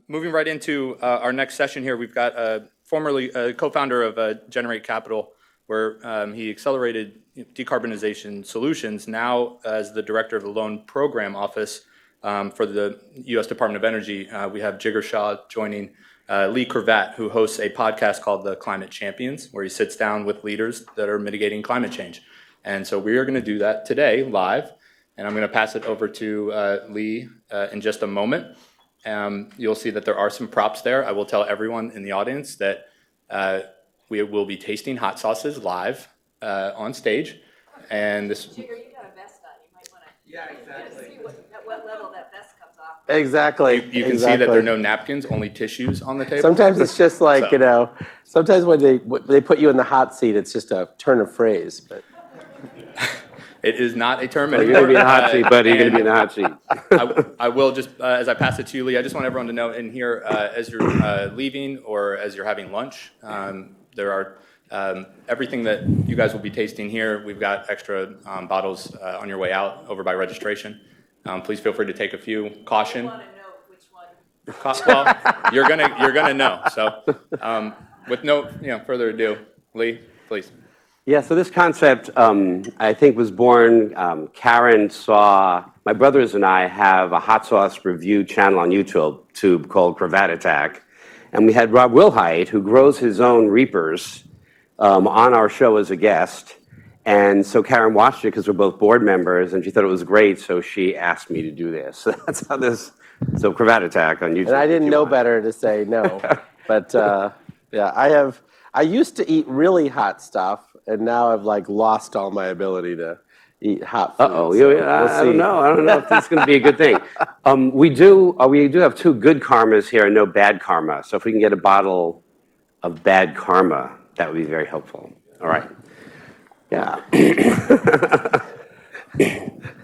Moving right into our next session here, we've got formerly a co-founder of Generate Capital, where he accelerated decarbonization solutions, now as the director of the Loan Program Office for the U.S. Department of Energy. We have Jigar Shah joining Lee Cravatt, who hosts a podcast called The Climate Champions, where he sits down with leaders that are mitigating climate change. And so we are going to do that today live, and I'm going to pass it over to Lee in just a moment. You'll see that there are some props there. I will tell everyone in the audience that we will be tasting hot sauces live on stage. And this. Jigger, you got a vest on. You might want to. Yeah, exactly. See at what level that vest comes off. Exactly. You can see that there are no napkins, only tissues on the table. Sometimes it's just like, sometimes when they put you in the hot seat, it's just a turn of phrase. But it is not a term. You're going to be in the hot seat, buddy. You're going to be in the hot seat. I will just, as I pass it to you, Lee, I just want everyone to know in here, as you're leaving or as you're having lunch, there are everything that you guys will be tasting here. We've got extra bottles on your way out over by registration. Please feel free to take a few. Caution. I want to know which one. Well, you're gonna know. So, with no further ado, Lee, please. Yeah, so this concept, I think, was born. Karen saw, my brothers and I have a hot sauce review channel on YouTube called Cravat Attack. And we had Rob Wilhite, who grows his own Reapers, on our show as a guest. And so Karen watched it because we're both board members, and she thought it was great, so she asked me to do this. So that's how so Cravat Attack on YouTube. And I didn't know better to say no. But yeah, I used to eat really hot stuff, and now I've lost all my ability to eat hot food. I don't know. I don't know if that's going to be a good thing. We do have two good karmas here and no bad karma. So if we can get a bottle of bad karma, that would be very helpful. All right. Yeah.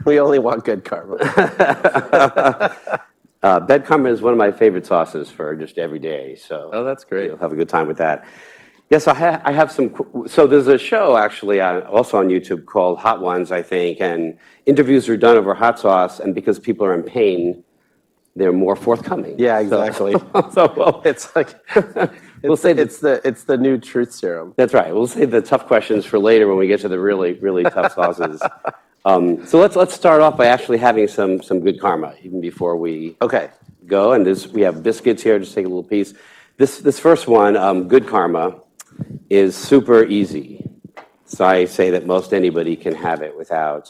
We only want good karma. Bad karma is one of my favorite sauces for just every day. So that's great. You'll have a good time with that. Yes, I have some. So there's a show actually also on YouTube called Hot Ones, I think, and interviews are done over hot sauce, and because people are in pain, they're more forthcoming. Yeah, exactly. So it's like it's the new truth serum. That's right. We'll save the tough questions for later when we get to the really, really tough sauces. So let's start off by actually having some good karma even before we go. And we have biscuits here. Just take a little piece. This first one, good karma, is super easy. So I say that most anybody can have it without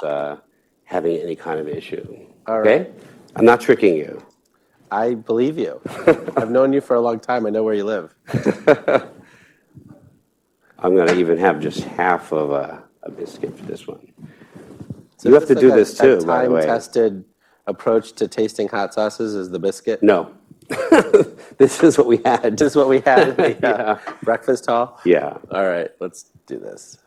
having any kind of issue. All right. Okay? I'm not tricking you. I believe you. I've known you for a long time. I know where you live. I'm going to even have just half of a biscuit for this one. So you have to do this too, by the way. Time-tested approach to tasting hot sauces is the biscuit? No. This is what we had. This is what we had in the breakfast hall? Yeah. All right, let's do this.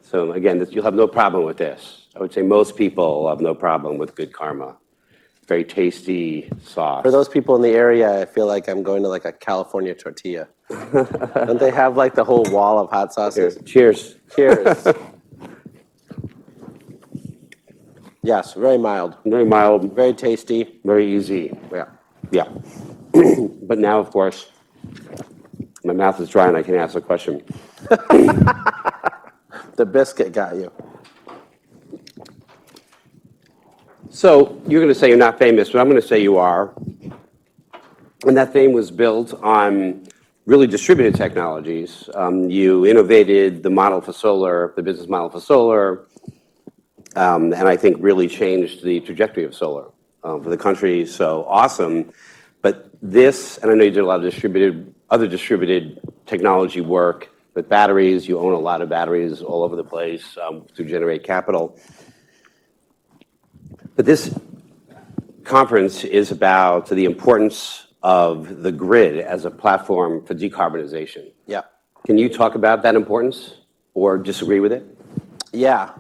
So again, you'll have no problem with this. I would say most people have no problem with good karma. Very tasty sauce. For those people in the area, I feel like I'm going to a California tortilla. Don't they have the whole wall of hot sauces? Cheers. Cheers. Yes, very mild. Very mild. Very tasty. Very easy. Yeah. But now, of course, my mouth is dry and I can ask a question. The biscuit got you. So you're going to say you're not famous, but I'm going to say you are. And that fame was built on really distributed technologies. You innovated the business model for solar, and I think really changed the trajectory of solar for the country. So awesome. But this, and I know you did a lot of other distributed technology work with batteries. You own a lot of batteries all over the place to generate capital. But this conference is about the importance of the grid as a platform for decarbonization. Yeah. Can you talk about that importance or disagree with it? Yeah.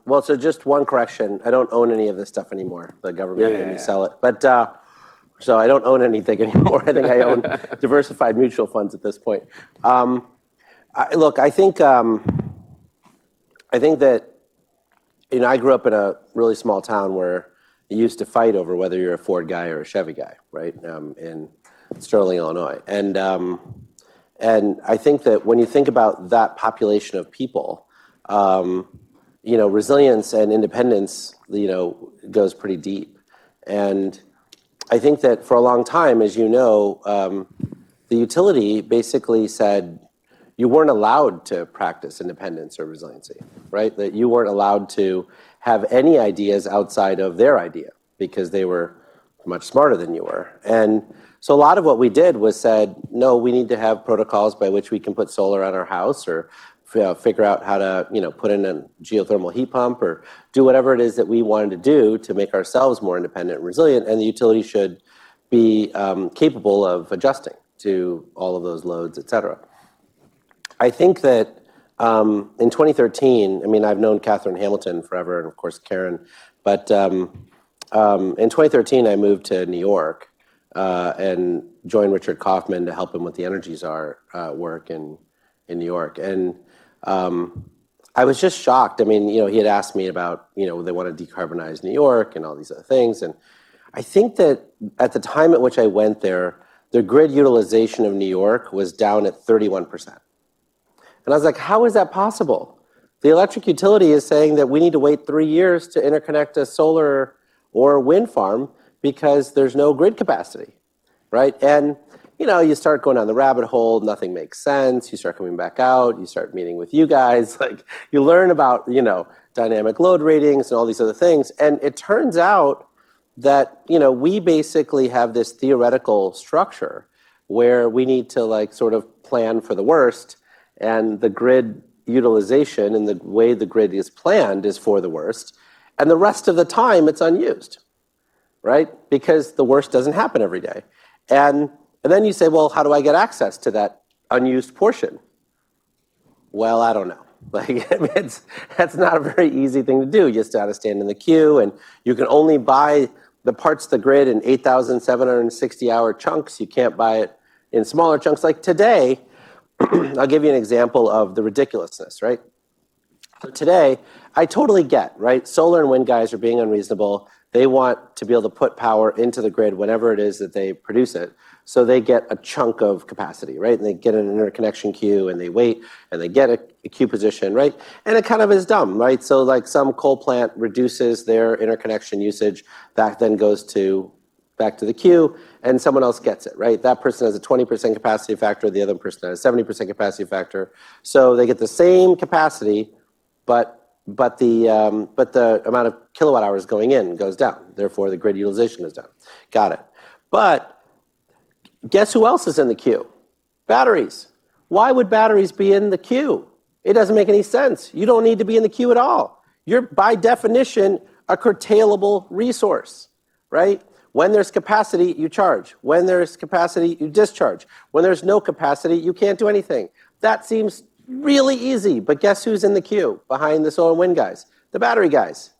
Well, so just one correction. I don't own any of this stuff anymore. The government made me sell it. But so I don't own anything anymore. I think I own diversified mutual funds at this point. Look, I think that I grew up in a really small town where used to fight over whether you're a Ford guy or a Chevy guy, right, in Sterling, Illinois. And I think that when you think about that population of people, resilience and independence, goes pretty deep. And I think that for a long time, as you know, the utility basically said you weren't allowed to practice independence or resiliency, right? That you weren't allowed to have any ideas outside of their idea because they were much smarter than you were. And so a lot of what we did was said, no, we need to have protocols by which we can put solar on our house or figure out how to put in a geothermal heat pump or do whatever it is that we wanted to do to make ourselves more independent and resilient. And the utility should be capable of adjusting to all of those loads, et cetera. I think that in 2013, I mean, I've known Catherine Hamilton forever, and of course Karen, but in 2013, I moved to New York and joined Richard Kaufman to help him with the Energy Czar work in New York. And I was just shocked. I mean, he had asked me about, they want to decarbonize New York and all these other things. And I think that at the time at which I went there, the grid utilization of New York was down at 31%. And I was like, how is that possible? The electric utility is saying that we need to wait 3 years to interconnect a solar or wind farm because there's no grid capacity, right? And, you start going down the rabbit hole, nothing makes sense. You start coming back out, you start meeting with you guys, like you learn about, dynamic load ratings and all these other things. And it turns out that, we basically have this theoretical structure where we need to sort of plan for the worst. And the grid utilization and the way the grid is planned is for the worst. And the rest of the time, it's unused, right? Because the worst doesn't happen every day. And then you say, well, how do I get access to that unused portion? Well, I don't know. That's not a very easy thing to do. You just got to stand in the queue, and you can only buy the parts of the grid in 8,760-hour chunks. You can't buy it in smaller chunks. Like today, I'll give you an example of the ridiculousness, right? So today, I totally get, right? Solar and wind guys are being unreasonable. They want to be able to put power into the grid whenever it is that they produce it. So they get a chunk of capacity, right? And they get an interconnection queue and they wait and they get a queue position, right? And it kind of is dumb, right? So some coal plant reduces their interconnection usage, that then goes back to the queue, and someone else gets it, right? That person has a 20% capacity factor, the other person has a 70% capacity factor. So they get the same capacity, but the amount of kilowatt hours going in goes down. Therefore, the grid utilization goes down. Got it. But guess who else is in the queue? Batteries. Why would batteries be in the queue? It doesn't make any sense. You don't need to be in the queue at all. You're, by definition, a curtailable resource, right? When there's capacity, you charge. When there's capacity, you discharge. When there's no capacity, you can't do anything. That seems really easy, but guess who's in the queue behind the solar and wind guys? The battery guys.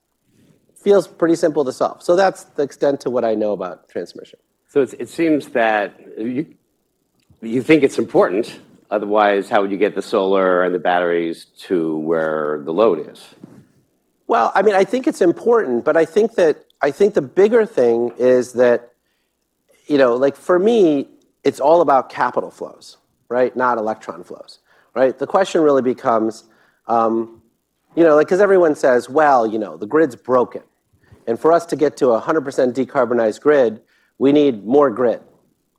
Feels pretty simple to solve. So that's the extent to what I know about transmission. So it seems that you think it's important. Otherwise, how would you get the solar and the batteries to where the load is? Well, I mean, I think it's important, but I think the bigger thing is that, for me, it's all about capital flows, right? Not electron flows, right? The question really becomes, because everyone says, well, the grid's broken. And for us to get to a 100% decarbonized grid, we need more grid,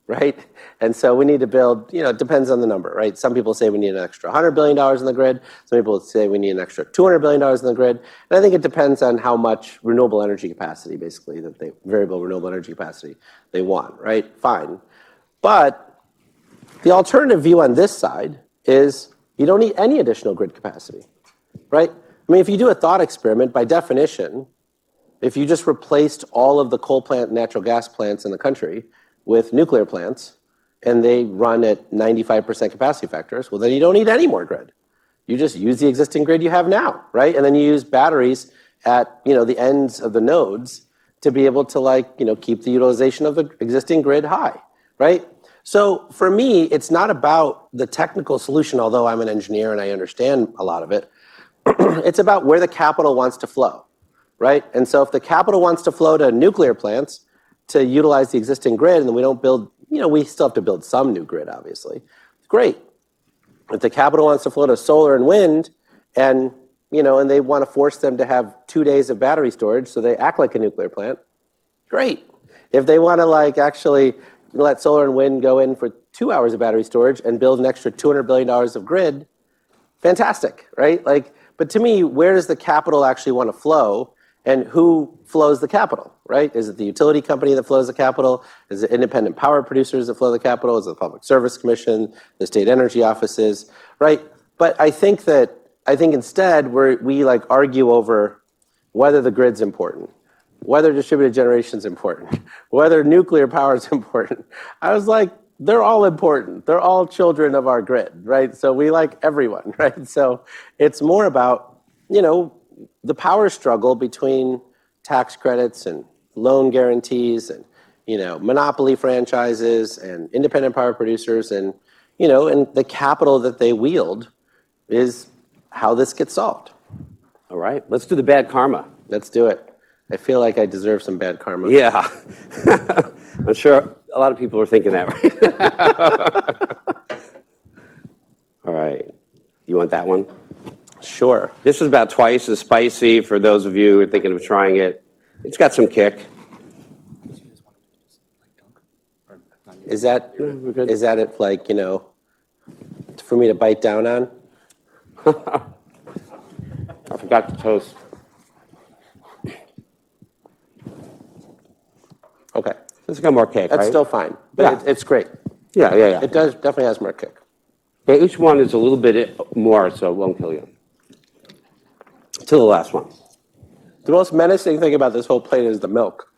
right? And so we need to build, it depends on the number, right? Some people say we need an extra $100 billion in the grid. Some people say we need an extra $200 billion in the grid. And I think it depends on how much renewable energy capacity, basically, variable renewable energy capacity they want, right? Fine. But the alternative view on this side is you don't need any additional grid capacity, right? I mean, if you do a thought experiment, by definition, if you just replaced all of the coal plant and natural gas plants in the country with nuclear plants, and they run at 95% capacity factors, well, then you don't need any more grid. You just use the existing grid you have now, right? And then you use batteries at, the ends of the nodes to be able to keep the utilization of the existing grid high, right? So for me, it's not about the technical solution, although I'm an engineer and I understand a lot of it. It's about where the capital wants to flow. right? And so if the capital wants to flow to nuclear plants to utilize the existing grid, and then we don't build, we still have to build some new grid, obviously. Great. If the capital wants to flow to solar and wind, and and they want to force them to have 2 days of battery storage, so they act like a nuclear plant, great. If they want to actually let solar and wind go in for 2 hours of battery storage and build an extra $200 billion of grid, fantastic, right? But to me, where does the capital actually want to flow, and who flows the capital, right? Is it the utility company that flows the capital? Is it independent power producers that flow the capital? Is it the Public Service Commission, the state energy offices, right? But I think instead we argue over whether the grid's important, whether distributed generation is important, whether nuclear power is important. I was like, they're all important. They're all children of our grid, right? So we like everyone, right? So it's more about, the power struggle between tax credits and loan guarantees and, monopoly franchises and independent power producers and the capital that they wield is how this gets solved. All right, let's do the bad karma. Let's do it. I feel like I deserve some bad karma. Yeah. I'm sure a lot of people are thinking that, right? All right. You want that one? Sure. This is about twice as spicy for those of you who are thinking of trying it. It's got some kick. Is that it for me to bite down on? I forgot to toast. Okay. This has got more kick, That's right? still fine, but Yeah. it's great. Yeah. It definitely has more kick. Okay, each one is a little bit more, so it won't kill you. To the last one. The most menacing thing about this whole plate is the milk.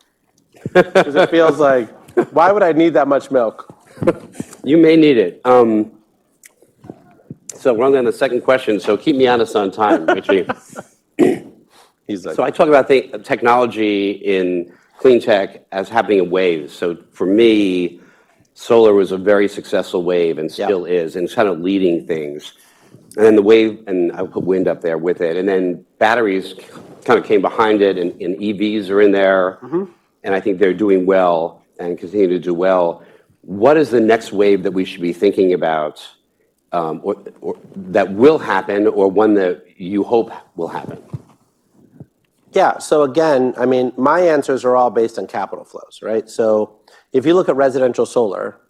Because it feels like, why would I need that much milk? You may need it. So we're only on the second question, so keep me honest on time, Richie. He's like, So I talk about technology in clean tech as happening in waves. So for me, solar was a very successful wave and still is, and it's kind of leading things. And then the wave, and I put wind up there with it, and then batteries kind of came behind it, and EVs are in there, and I think they're doing well and continue to do well. What is the next wave that we should be thinking about, or that will happen, or one that you hope will happen? Yeah, so again, my answers are all based on capital flows, right? So if you look at residential solar,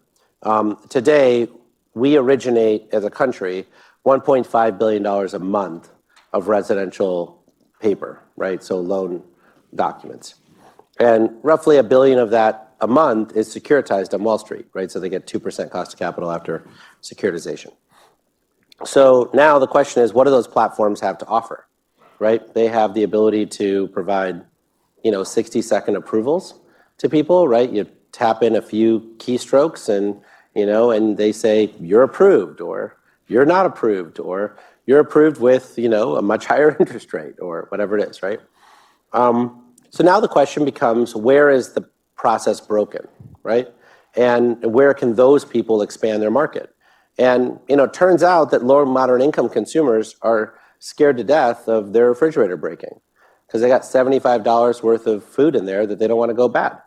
today we originate as a country $1.5 billion a month of residential paper, right? So loan documents. And roughly $1 billion of that a month is securitized on Wall Street, right? So they get 2% cost of capital after securitization. So now the question is, what do those platforms have to offer, right? They have the ability to provide, 60-second approvals to people, right? You tap in a few keystrokes and they say, you're approved, or you're not approved, or you're approved with, a much higher interest rate, or whatever it is, right? So now the question becomes, where is the process broken, right? And where can those people expand their market? And, it turns out that low and moderate income consumers are scared to death of their refrigerator breaking because they got $75 worth of food in there that they don't want to go bad.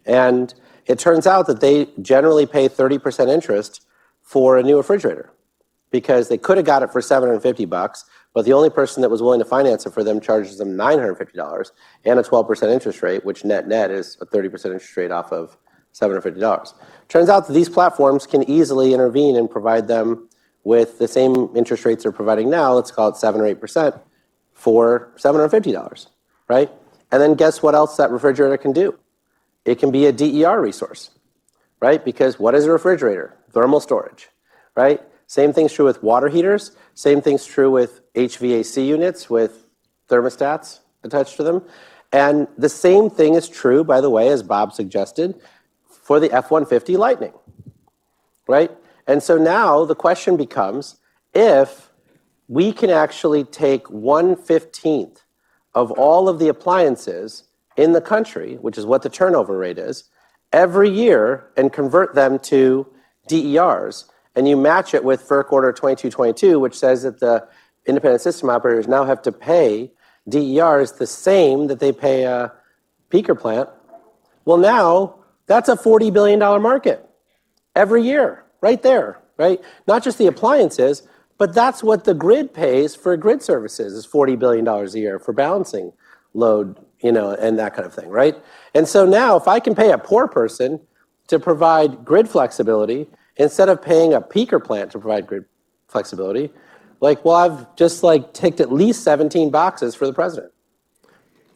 And it turns out that they generally pay 30% interest for a new refrigerator because they could have got it for $750, but the only person that was willing to finance it for them charges them $950 and a 12% interest rate, which net is a 30% interest rate off of $750. Turns out that these platforms can easily intervene and provide them with the same interest rates they're providing now, let's call it 7 or 8%, for $750, right? And then guess what else that refrigerator can do? It can be a DER resource, right? Because what is a refrigerator? Thermal storage, right? Same thing's true with water heaters. Same thing's true with HVAC units with thermostats attached to them. And the same thing is true, by the way, as Bob suggested, for the F-150 Lightning, right? And so now the question becomes, if we can actually take 1/15 of all of the appliances in the country, which is what the turnover rate is, every year and convert them to DERs, and you match it with FERC Order 2222, which says that the independent system operators now have to pay DER is the same that they pay a peaker plant. Well, now that's a $40 billion market every year, right there, right? Not just the appliances, but that's what the grid pays for grid services is $40 billion a year for balancing load, and that kind of thing, right? And so now if I can pay a poor person to provide grid flexibility instead of paying a peaker plant to provide grid flexibility, I've just ticked at least 17 boxes for the president.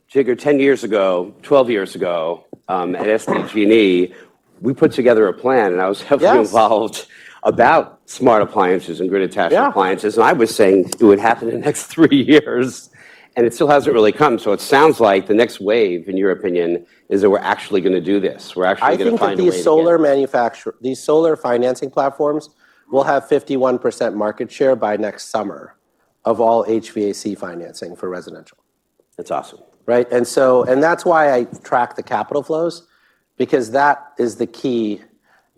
Jigger, 10 years ago, 12 years ago, at SDG&E, we put together a plan, and I was heavily involved about smart appliances and grid-attached appliances, and I was saying it would happen in the next 3 years, and it still hasn't really come. So it sounds like the next wave, in your opinion, is that we're actually going to do this. We're actually going to find a way to these solar financing platforms will have 51% market share by next summer of all HVAC financing for residential. That's awesome. Right, and that's why I track the capital flows, because that is the key.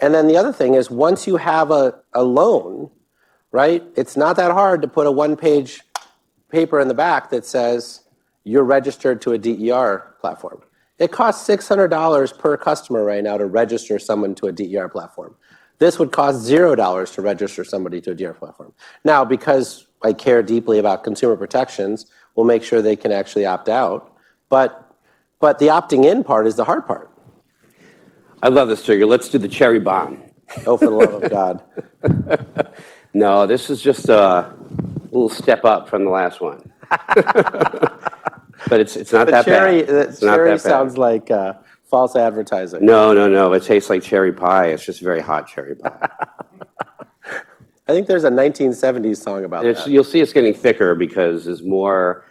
And then the other thing is, once you have a loan, right, it's not that hard to put a one-page paper in the back that says you're registered to a DER platform. It costs $600 per customer right now to register someone to a DER platform. This would cost $0 to register somebody to a DER platform. Now, because I care deeply about consumer protections, we'll make sure they can actually opt out. But the opting in part is the hard part. I love this, Jigger. Let's do the cherry bomb. Oh, for the love of God. No, this is just a little step up from the last one. But it's not that bad. The cherry sounds like false advertising. No. It tastes like cherry pie. It's just very hot cherry pie. I think there's a 1970s song about that. You'll see it's getting thicker because there's more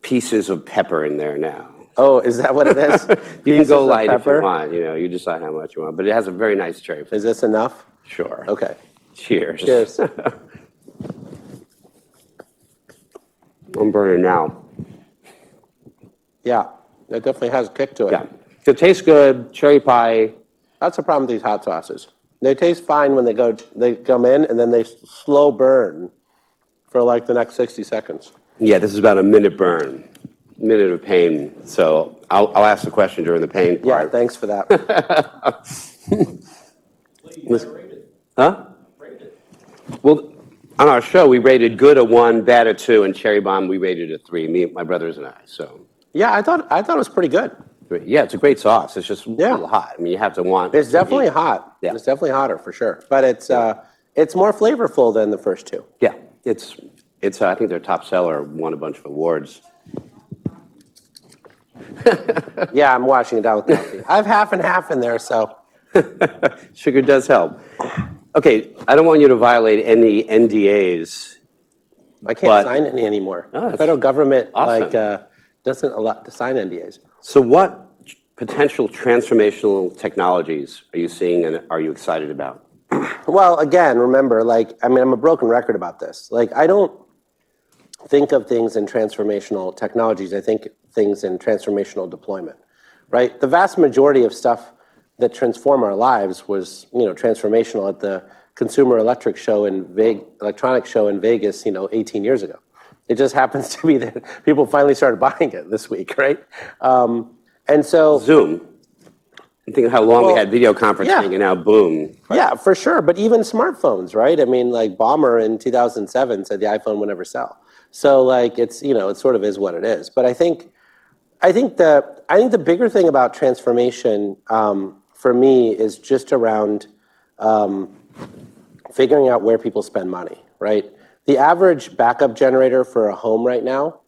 pieces of pepper in there now. Oh, is that what it is? You can go light if you want. You decide how much you want. But it has a very nice cherry flavor. Is this enough? Sure. Okay. Cheers. Cheers. I'm burning now. Yeah, it definitely has a kick to it. Yeah. So it tastes good, cherry pie. That's the problem with these hot sauces. They taste fine when they come in, and then they slow burn for the next 60 seconds. Yeah, this is about a minute burn, minute of pain. So I'll ask the question during the pain part. Yeah, thanks for that. Huh? Well, on our show, we rated good a 1, bad a 2, and cherry bomb we rated a 3. Me, my brothers, and I. So. Yeah, I thought it was pretty good. Yeah, it's a great sauce. It's just a little hot. I mean, you have to want. It's definitely hot. Yeah. It's definitely hotter for sure. But it's more flavorful than the first two. Yeah, it's. I think their top seller won a bunch of awards. Yeah, I'm washing it down with coffee. I have half and half in there, so. Sugar does help. Okay, I don't want you to violate any NDAs. I can't sign any anymore. Oh, the federal government awesome. Doesn't allow to sign NDAs. So what potential transformational technologies are you seeing and are you excited about? Well, again, remember, I'm a broken record about this. I don't think of things in transformational technologies. I think things in transformational deployment, right? The vast majority of stuff that transform our lives was, transformational at the Consumer Electronics Show in Vegas, 18 years ago. It just happens to be that people finally started buying it this week, right? And so Zoom. I'm thinking how long we had video conferencing and now boom. Yeah, for sure. But even smartphones, right? I mean, Ballmer in 2007 said the iPhone would never sell. So it's, it sort of is what it is. But I think the bigger thing about transformation for me is just around figuring out where people spend money, right? The average backup generator for a home right now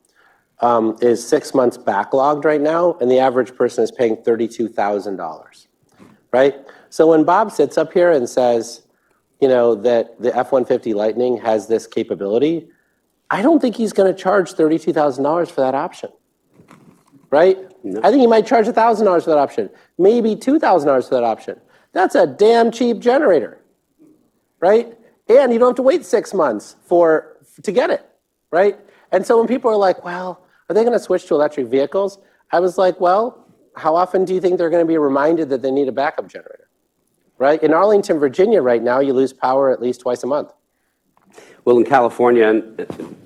is 6 months backlogged right now, and the average person is paying $32,000, right? So when Bob sits up here and says, that the F-150 Lightning has this capability, I don't think he's going to charge $32,000 for that option, right? No. I think he might charge $1,000 for that option, maybe $2,000 for that option. That's a damn cheap generator, right? And you don't have to wait 6 months to get it, right? And so when people are like, well, are they going to switch to electric vehicles? I was like, well, how often do you think they're going to be reminded that they need a backup generator, right? In Arlington, Virginia right now, you lose power at least twice a month. Well, in California, and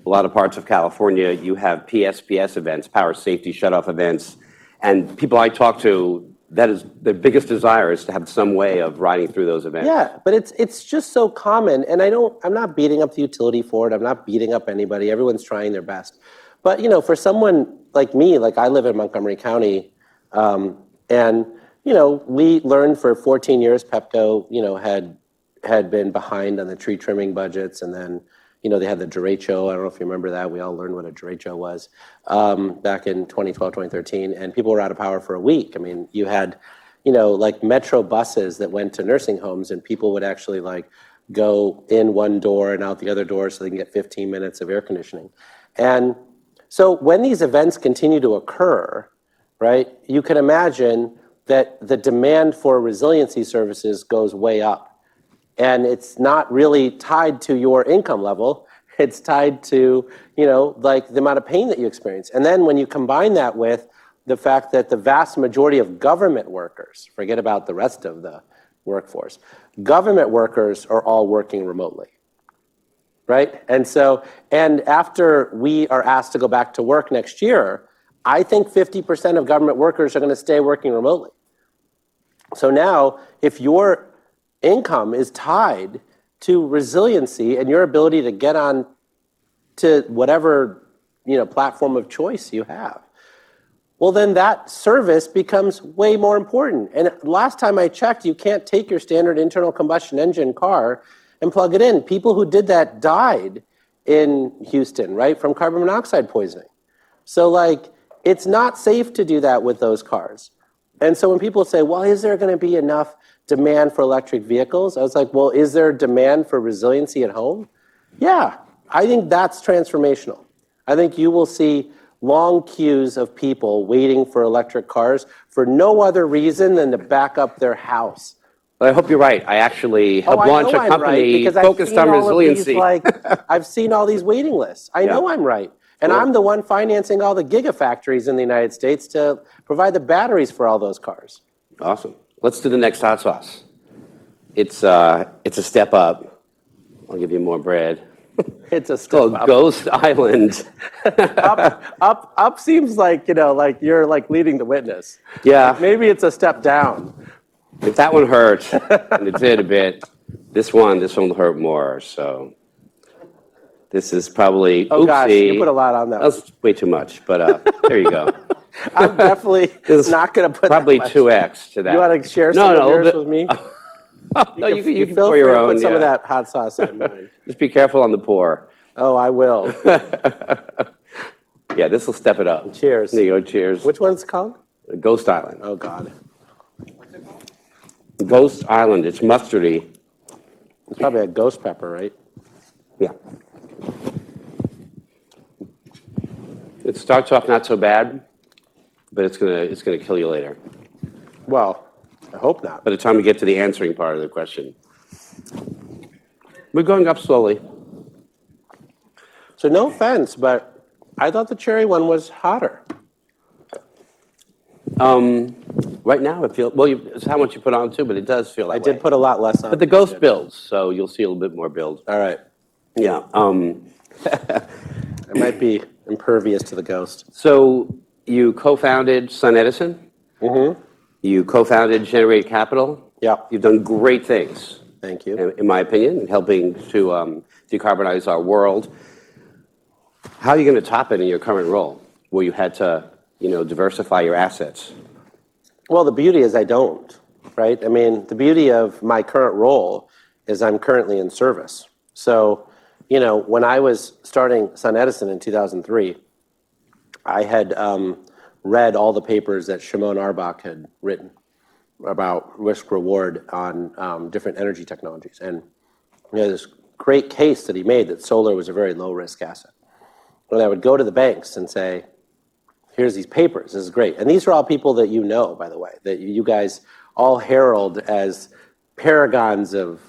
a lot of parts of California, you have PSPS events, power safety shutoff events, and people I talk to, that is their biggest desire is to have some way of riding through those events. Yeah, but it's just so common, and I'm not beating up the utility for it. I'm not beating up anybody. Everyone's trying their best. But, for someone like me, like I live in Montgomery County, and, we learned for 14 years, Pepco, had been behind on the tree trimming budgets, and then, they had the derecho. I don't know if you remember that. We all learned what a derecho was back in 2012, 2013, and people were out of power for a week. I mean, you had, like metro buses that went to nursing homes, and people would actually like go in one door and out the other door so they can get 15 minutes of air conditioning. And so when these events continue to occur, right, you can imagine that the demand for resiliency services goes way up. And it's not really tied to your income level. It's tied to, like the amount of pain that you experience. And then when you combine that with the fact that the vast majority of government workers, forget about the rest of the workforce, government workers are all working remotely, right? And after we are asked to go back to work next year, I think 50% of government workers are going to stay working remotely. So now, if your income is tied to resiliency and your ability to get on to whatever platform of choice you have, well, then that service becomes way more important. And last time I checked, you can't take your standard internal combustion engine car and plug it in. People who did that died in Houston, right, from carbon monoxide poisoning. So, like, it's not safe to do that with those cars. And so when people say, well, is there going to be enough demand for electric vehicles? I was like, well, is there demand for resiliency at home? Yeah, I think that's transformational. I think you will see long queues of people waiting for electric cars for no other reason than to back up their house. But I hope you're right. I actually helped launch a company focused on resiliency. I've seen all these waiting lists. I know I'm right. And I'm the one financing all the gigafactories in the United States to provide the batteries for all those cars. Awesome. Let's do the next hot sauce. It's a step up. I'll give you more bread. It's a step up. Ghost Island. Up seems like, like you're like leading the witness. Yeah. Like maybe it's a step down. If that one hurt, and it did a bit, this one will hurt more, so. This is probably, oh gosh, you put a lot on that. That's way too much, but there you go. I'm definitely not going to put probably that much. 2x to that. You want to share some of yours with me? No, you can pour your own. Put some of that hot sauce on mine. Just be careful on the pour. Oh, I will. Yeah, this will step it up. Cheers. There you go, cheers. Which one's it called? Ghost Island. Oh, God. Ghost Island, it's mustardy. It's probably a ghost pepper, right? Yeah. It starts off not so bad, but it's gonna kill you later. Well, I hope not. By the time we get to the answering part of the question. We're going up slowly. So no offense, but I thought the cherry one was hotter. Right now it feels, well, it's how much you put on too, but it does feel like I did put a lot less on. But the ghost builds, so you'll see a little bit more build. All right. Yeah. I might be impervious to the ghost. So you co-founded SunEdison. Mm-hmm. You co-founded Generate Capital. Yeah. You've done great things. Thank you. In my opinion, in helping to decarbonize our world. How are you going to top it in your current role, where you had to, diversify your assets? Well, the beauty is I don't, right? I mean, the beauty of my current role is I'm currently in service. So, when I was starting SunEdison in 2003, I had read all the papers that Shimon Arbach had written about risk-reward on different energy technologies. And this great case that he made that solar was a very low-risk asset. And I would go to the banks and say, here's these papers, this is great. And these are all people that by the way, that you guys all herald as paragons of,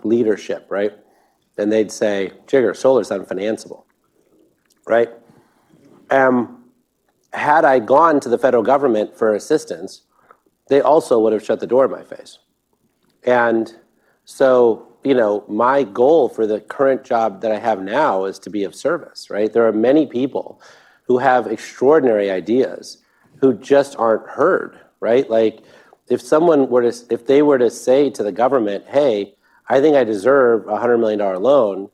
leadership, right? And they'd say, Jigger, solar's unfinanceable, right? Had I gone to the federal government for assistance, they also would have shut the door in my face. And So, my goal for the current job that I have now is to be of service, right? There are many people who have extraordinary ideas who just aren't heard, right? Like, if they were to say to the government, hey, I think I deserve a $100 million loan,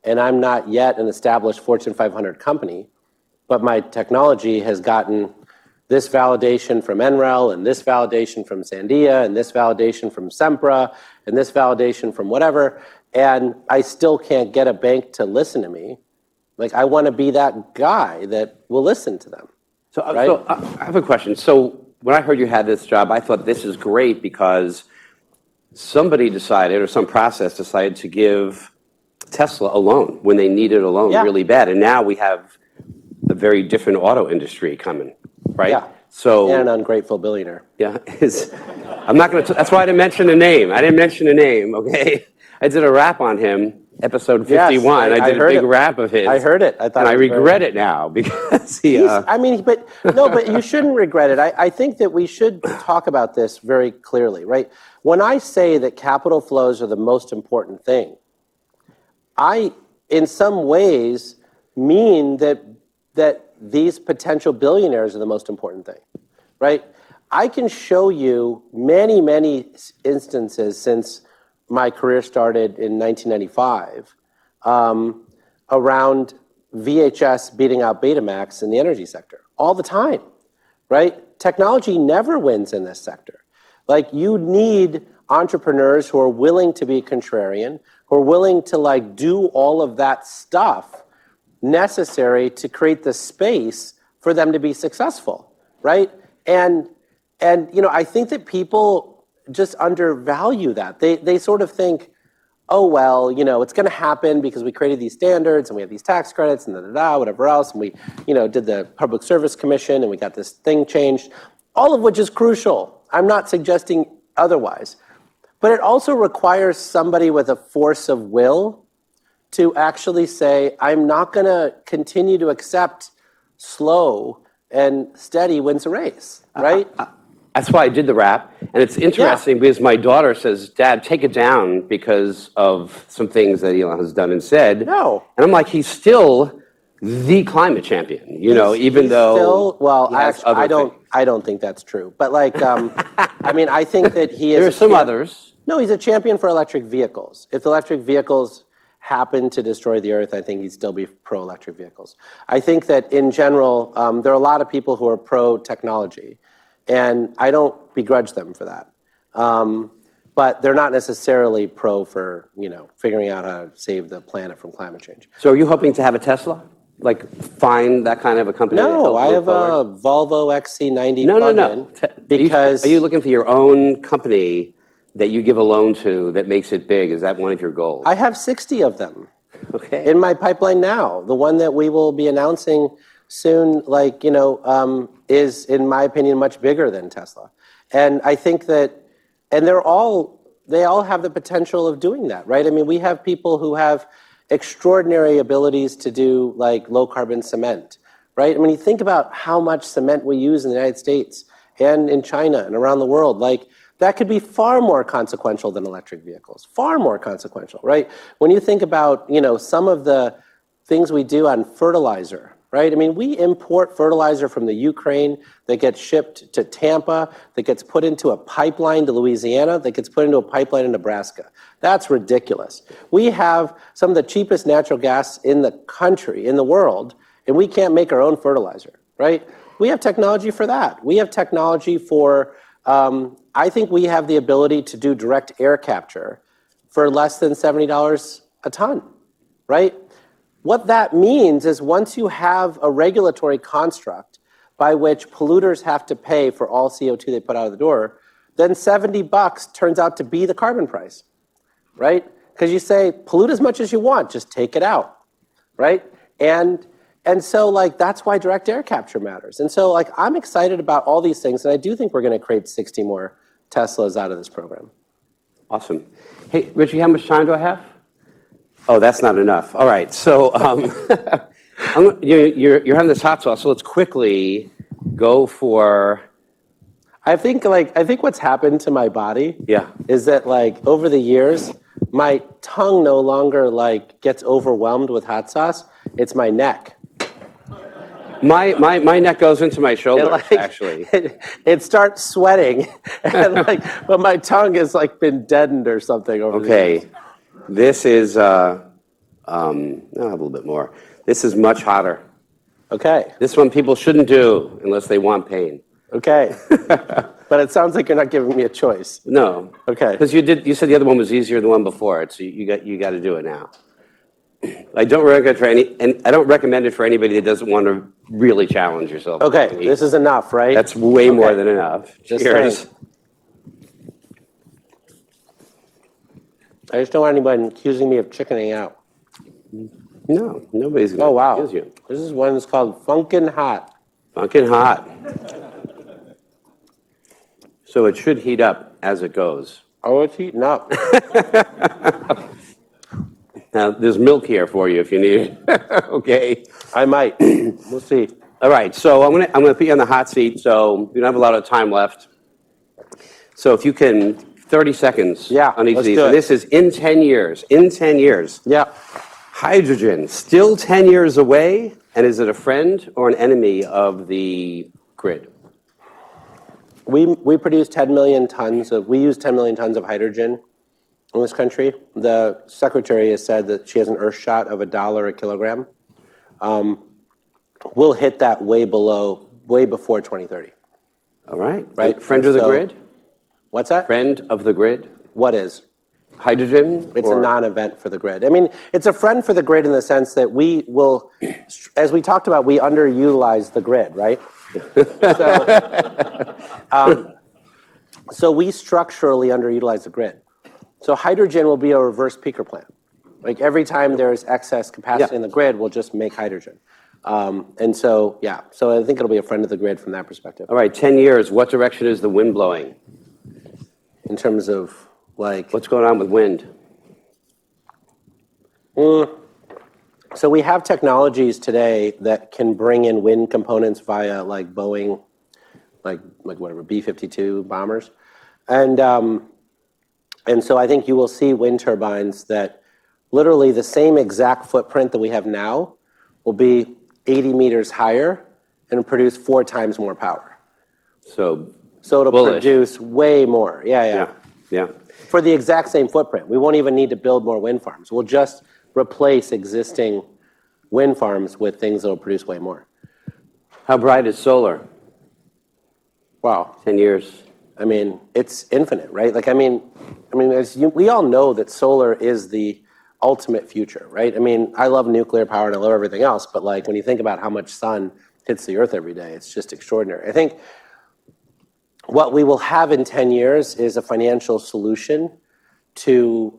and I'm not yet an established Fortune 500 company, but my technology has gotten this validation from NREL, and this validation from Sandia, and this validation from Sempra, and this validation from whatever, and I still can't get a bank to listen to me. Like, I want to be that guy that will listen to them. So, right? so I have a question. So when I heard you had this job, I thought this is great because somebody decided, or some process decided to give Tesla a loan when they needed a loan really bad. And now we have a very different auto industry coming, right? Yeah. So, and an ungrateful billionaire. Yeah. I'm not going to, that's why I didn't mention a name. I didn't mention a name, okay? I did a rap on him, episode 51. Yes, I did a big rap of his. I heard it. I thought and I it was regret it now because he. But you shouldn't regret it. I think that we should talk about this very clearly, right? When I say that capital flows are the most important thing, I, in some ways, mean that these potential billionaires are the most important thing, right? I can show you many, many instances since my career started in 1995 around VHS beating out Betamax in the energy sector all the time, right? Technology never wins in this sector. Like, you need entrepreneurs who are willing to be contrarian, who are willing to do all of that stuff necessary to create the space for them to be successful, right? And I think that people just undervalue that. They sort of think, oh, well, it's going to happen because we created these standards and we have these tax credits and whatever else, and we, did the Public Service Commission and we got this thing changed, all of which is crucial. I'm not suggesting otherwise. But it also requires somebody with a force of will to actually say, I'm not going to continue to accept slow and steady wins a race, right? That's why I did the rap. And it's interesting because my daughter says, Dad, take it down because of some things that Elon has done and said. No. And I'm like, he's still the climate champion, even though. I don't think that's true. But I think that he is. There are some others. No, he's a champion for electric vehicles. If electric vehicles happen to destroy the earth, I think he'd still be pro-electric vehicles. I think that in general, there are a lot of people who are pro-technology, and I don't begrudge them for that. But they're not necessarily pro for, figuring out how to save the planet from climate change. So are you hoping to have a Tesla? Find that kind of a company? No, I have a Volvo XC90 plug-in. Because are you looking for your own company that you give a loan to that makes it big? Is that one of your goals? I have 60 of them. Okay. In my pipeline now. The one that we will be announcing soon, is, in my opinion, much bigger than Tesla. And I think that, and they all have the potential of doing that, right? I mean, we have people who have extraordinary abilities to do low carbon cement, right? I mean, you think about how much cement we use in the United States and in China and around the world, that could be far more consequential than electric vehicles, far more consequential, right? When you think about, some of the things we do on fertilizer, right? I mean, we import fertilizer from the Ukraine that gets shipped to Tampa, that gets put into a pipeline to Louisiana, that gets put into a pipeline in Nebraska. That's ridiculous. We have some of the cheapest natural gas in the country, in the world, and we can't make our own fertilizer, right? We have technology for that. We have technology for, I think we have the ability to do direct air capture for less than $70 a ton, right? What that means is once you have a regulatory construct by which polluters have to pay for all CO2 they put out of the door, then $70 turns out to be the carbon price, right? Because you say, pollute as much as you want, just take it out, right? And so that's why direct air capture matters. And so I'm excited about all these things, and I do think we're going to create 60 more Teslas out of this program. Awesome. Hey, Richie, how much time do I have? Oh, that's not enough. All right. So you're having this hot sauce, so let's quickly go for. I think what's happened to my body Yeah. is that like over the years, my tongue no longer like gets overwhelmed with hot sauce. It's my neck. My neck goes into my It, shoulders, like, actually. it starts sweating, and like, but my tongue has like been deadened or something over the years. Okay. This is, I'll have a little bit more. This is much hotter. Okay. This one people shouldn't do unless they want pain. Okay. But it sounds like you're not giving me a choice. No. Okay. Because you said the other one was easier than the one before it, so you got to do it now. I don't recommend it for anybody that doesn't want to really challenge yourself. Okay. This is enough, right? That's way more Okay. than enough. Just Cheers. saying. I just don't want anyone accusing me of chickening out. No, nobody's going to Oh, wow. accuse you. This is one that's called Funkin' Hot. Funkin' hot. So it should heat up as it goes. Oh, it's heating up. Now, there's milk here for you if you need it. Okay. I might. We'll see. All right, so I'm gonna put you on the hot seat, so we don't have a lot of time left. So if you can, 30 seconds Yeah, on each of let's these. do And it. this is in 10 years. In 10 years. Yeah. Hydrogen, still 10 years away, and is it a friend or an enemy of the grid? We produce 10 million tons of, we use 10 million tons of hydrogen in this country. The secretary has said that she has an earth shot of $1 a kilogram. We'll hit that way before 2030. All right. Right. Friend of the So- grid? What's that? Friend of the grid? What is? Hydrogen? It's or- a non-event for the grid. I mean, it's a friend for the grid in the sense that we will, as we talked about, we underutilize the grid, right? So we structurally underutilize the grid. So hydrogen will be a reverse peaker plant. Like every time there's excess capacity Yeah. in the grid, we'll just make hydrogen. And so, yeah, so I think it'll be a friend of the grid from that perspective. All right, 10 years, what direction is the wind blowing? In terms of like, What's going on with wind? so we have technologies today that can bring in wind components via like Boeing, like whatever, B-52 bombers. And so I think you will see wind turbines that literally the same exact footprint that we have now will be 80 meters higher and produce 4 times more power. So So it'll bullish. produce way more. Yeah, yeah. For the exact same footprint. We won't even need to build more wind farms. We'll just replace existing wind farms with things that will produce way more. How bright is solar? Wow. 10 years. I mean, it's infinite, right? Like, I mean, we all know that solar is the ultimate future, right? I mean, I love nuclear power and I love everything else, but like when you think about how much sun hits the earth every day, it's just extraordinary. I think what we will have in 10 years is a financial solution to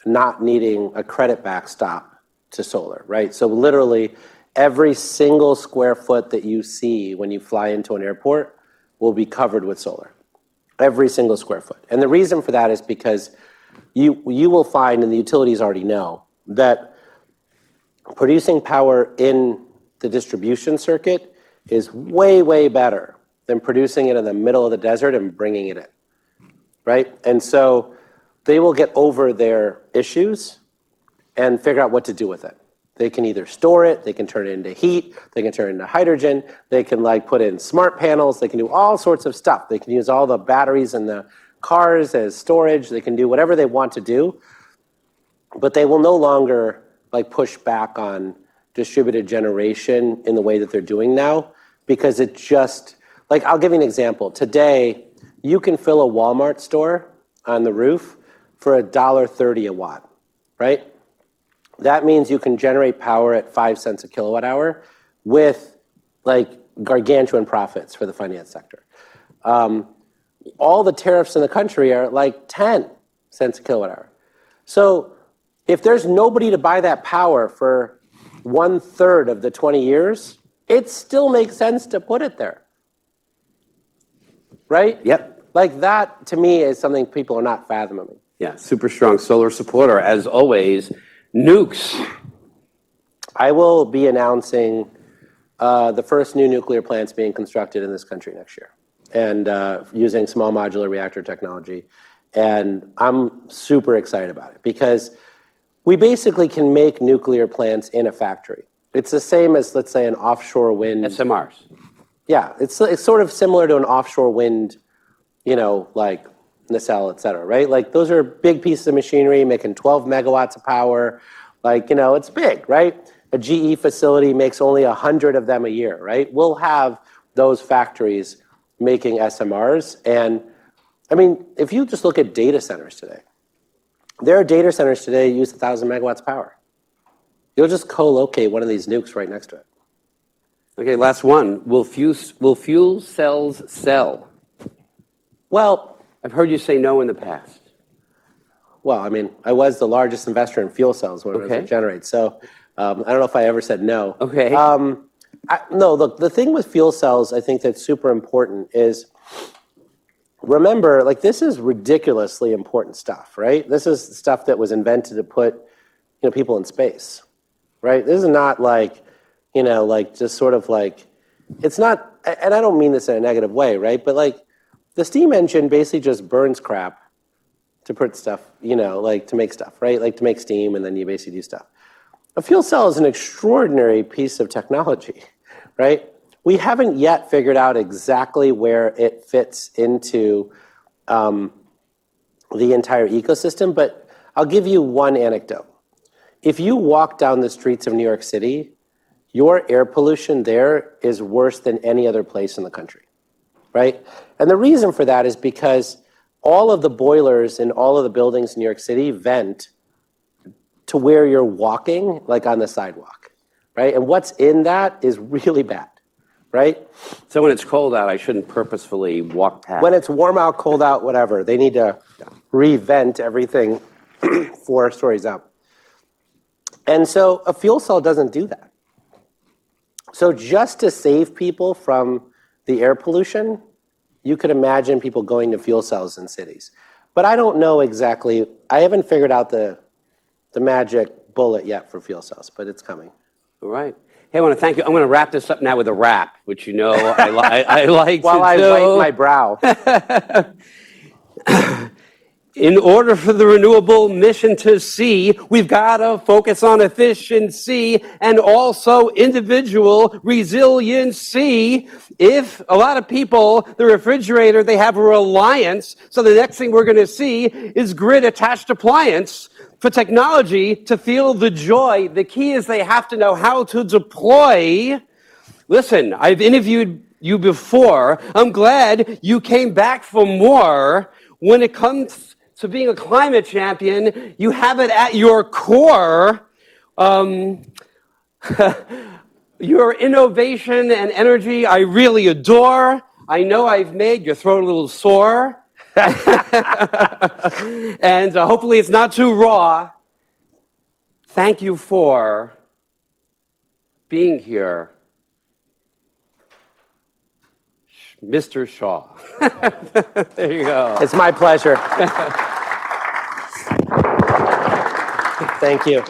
not needing a credit backstop to solar, right? So literally every single square foot that you see when you fly into an airport will be covered with solar. Every single square foot. And the reason for that is because you will find, and the utilities already know, that producing power in the distribution circuit is way, way better than producing it in the middle of the desert and bringing it in, right? And so they will get over their issues and figure out what to do with it. They can either store it, they can turn it into heat, they can turn it into hydrogen, they can like put in smart panels, they can do all sorts of stuff. They can use all the batteries in the cars as storage, they can do whatever they want to do, but they will no longer like push back on distributed generation in the way that they're doing now, because it just, like I'll give you an example. Today, you can fill a Walmart store on the roof for $1.30 a watt, right? That means you can generate power at 5 cents a kilowatt hour with like gargantuan profits for the finance sector. All the tariffs in the country are like 10 cents a kilowatt hour. So if there's nobody to buy that power for 1/3 of the 20 years, it still makes sense to put it there. Right? Yep. Like that to me is something people are not fathoming. Yeah, super strong solar supporter. As always, nukes. I will be announcing the first new nuclear plants being constructed in this country next year. and using small modular reactor technology. And I'm super excited about it because we basically can make nuclear plants in a factory. It's the same as, let's say, an offshore wind. SMRs. Yeah, it's sort of similar to an offshore wind, like nacelle, et cetera, right? Like those are big pieces of machinery making 12 megawatts of power. Like, it's big, right? A GE facility makes only 100 of them a year, right? We'll have those factories making SMRs. And I mean, if you just look at data centers today, there are data centers today that use 1,000 megawatts of power. You'll just co-locate one of these nukes right next to it. Okay, last one. Will fuel cells sell? Well, I've heard you say no in the past. Well, I mean, I was the largest investor in fuel cells when it was at Generate. So I don't know if I ever said no. Okay. No, look, the thing with fuel cells, I think that's super important is, remember, like this is ridiculously important stuff, right? This is stuff that was invented to put, people in space, right? This is not like, like just sort of like, it's not, and I don't mean this in a negative way, right? But like the steam engine basically just burns crap to put stuff, like to make stuff, right? Like to make steam and then you basically do stuff. A fuel cell is an extraordinary piece of technology, right? We haven't yet figured out exactly where it fits into the entire ecosystem, but I'll give you one anecdote. If you walk down the streets of New York City, your air pollution there is worse than any other place in the country, right? And the reason for that is because all of the boilers in all of the buildings in New York City vent to where you're walking, like on the sidewalk, right? And what's in that is really bad, right? So when it's cold out, I shouldn't purposefully walk past. When it's warm out, cold out, whatever, they need to re-vent everything 4 stories up. And so a fuel cell doesn't do that. So just to save people from the air pollution, you could imagine people going to fuel cells in cities. But I don't know exactly, I haven't figured out the magic bullet yet for fuel cells, but it's coming. All right. Hey, I want to thank you. I'm going to wrap this up now with a rap, which I like While to I do. wipe my brow. In order for the renewable mission to see, we've got to focus on efficiency and also individual resiliency. If a lot of people, the refrigerator, they have a reliance, so the next thing we're going to see is grid-attached appliance for technology to feel the joy. The key is they have to know how to deploy. Listen, I've interviewed you before. I'm glad you came back for more. When it comes to being a climate champion, you have it at your core. Your innovation and energy, I really adore. I know I've made your throat a little sore. And hopefully it's not too raw. Thank you for being here, Mr. Shaw. There you go. It's my pleasure. Thank you.